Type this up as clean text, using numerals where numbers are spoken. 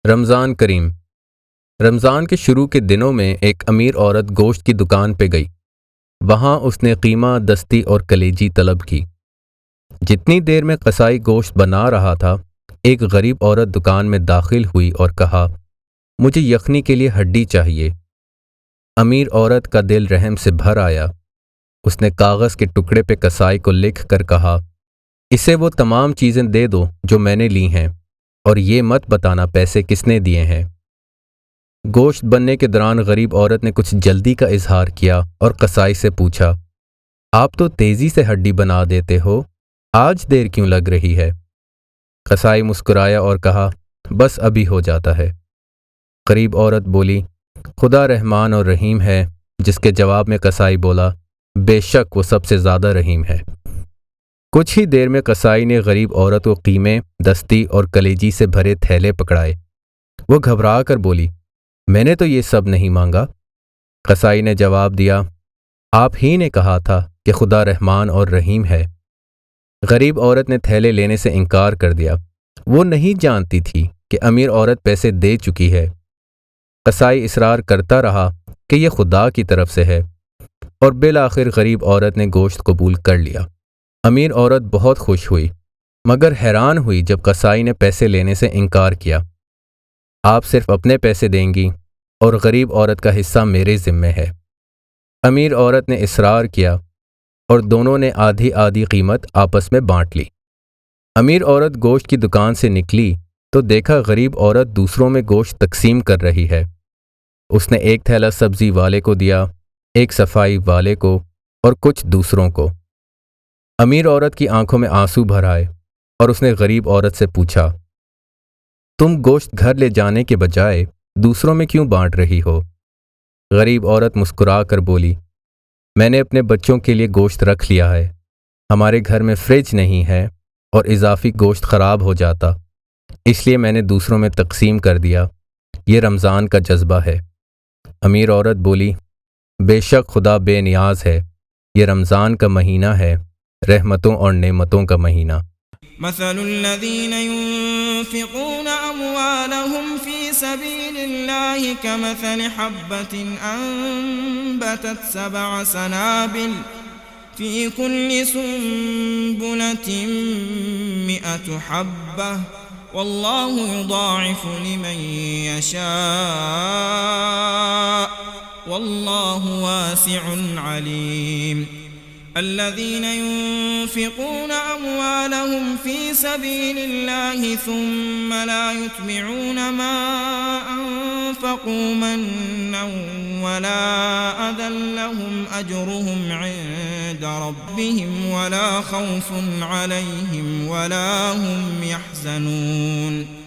رمضان کریم۔ رمضان کے شروع کے دنوں میں ایک امیر عورت گوشت کی دکان پہ گئی۔ وہاں اس نے قیمہ، دستی اور کلیجی طلب کی۔ جتنی دیر میں قصائی گوشت بنا رہا تھا، ایک غریب عورت دکان میں داخل ہوئی اور کہا، مجھے یخنی کے لیے ہڈی چاہیے۔ امیر عورت کا دل رحم سے بھر آیا۔ اس نے کاغذ کے ٹکڑے پہ قصائی کو لکھ کر کہا، اسے وہ تمام چیزیں دے دو جو میں نے لی ہیں، اور یہ مت بتانا پیسے کس نے دیے ہیں۔ گوشت بننے کے دوران غریب عورت نے کچھ جلدی کا اظہار کیا اور قصائی سے پوچھا، آپ تو تیزی سے ہڈی بنا دیتے ہو، آج دیر کیوں لگ رہی ہے؟ قصائی مسکرایا اور کہا، بس ابھی ہو جاتا ہے۔ غریب عورت بولی، خدا رحمان اور رحیم ہے، جس کے جواب میں قصائی بولا، بے شک وہ سب سے زیادہ رحیم ہے۔ کچھ ہی دیر میں قصائی نے غریب عورت کو قیمے، دستی اور کلیجی سے بھرے تھیلے پکڑائے۔ وہ گھبرا کر بولی، میں نے تو یہ سب نہیں مانگا۔ قصائی نے جواب دیا، آپ ہی نے کہا تھا کہ خدا رحمان اور رحیم ہے۔ غریب عورت نے تھیلے لینے سے انکار کر دیا۔ وہ نہیں جانتی تھی کہ امیر عورت پیسے دے چکی ہے۔ قصائی اصرار کرتا رہا کہ یہ خدا کی طرف سے ہے، اور بالآخر غریب عورت نے گوشت قبول کر لیا۔ امیر عورت بہت خوش ہوئی، مگر حیران ہوئی جب قصائی نے پیسے لینے سے انکار کیا۔ آپ صرف اپنے پیسے دیں گی اور غریب عورت کا حصہ میرے ذمے ہے۔ امیر عورت نے اصرار کیا اور دونوں نے آدھی آدھی قیمت آپس میں بانٹ لی۔ امیر عورت گوشت کی دکان سے نکلی تو دیکھا غریب عورت دوسروں میں گوشت تقسیم کر رہی ہے۔ اس نے ایک تھیلا سبزی والے کو دیا، ایک صفائی والے کو اور کچھ دوسروں کو۔ امیر عورت کی آنکھوں میں آنسو بھر آئے اور اس نے غریب عورت سے پوچھا، تم گوشت گھر لے جانے کے بجائے دوسروں میں کیوں بانٹ رہی ہو؟ غریب عورت مسکرا کر بولی، میں نے اپنے بچوں کے لیے گوشت رکھ لیا ہے۔ ہمارے گھر میں فریج نہیں ہے اور اضافی گوشت خراب ہو جاتا، اس لیے میں نے دوسروں میں تقسیم کر دیا۔ یہ رمضان کا جذبہ ہے۔ امیر عورت بولی، بے شک خدا بے نیاز ہے، یہ رمضان کا مہینہ ہے، رحمتوں اور نعمتوں کا مہینہ۔ مثل الذين ينفقون أموالهم في سبيل الله كمثل حبة أنبتت 7 سنابل في كل سنبلة 100 حبة والله يضاعف لمن يشاء والله واسع عليم۔ الذين ينفقون أموالهم في سبيل الله ثم لا يتبعون ما أنفقوا منا ولا أذى لهم أجرهم عند ربهم ولا خوف عليهم ولا هم يحزنون۔